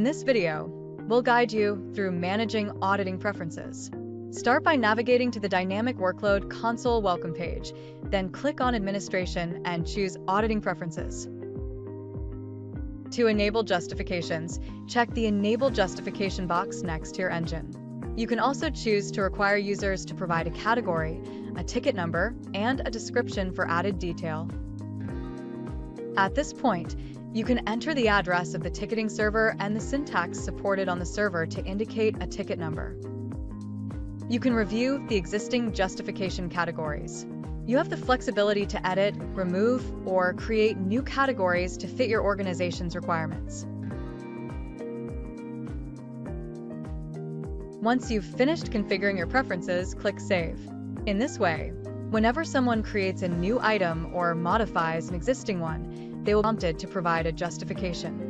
this video, we'll guide you through managing auditing preferences. Start by navigating to the Dynamic Workload Console welcome page, then click on Administration and choose Auditing Preferences. To enable justifications, check the Enable Justification box next to your engine. You can also choose to require users to provide a category, a ticket number, and a description for added detail. At this point, you can enter the address of the ticketing server and the syntax supported on the server to indicate a ticket number. You can review the existing justification categories. You have the flexibility to edit, remove, or create new categories to fit your organization's requirements. Once you've finished configuring your preferences, click Save. In this way, whenever someone creates a new item or modifies an existing one, they will be prompted to provide a justification.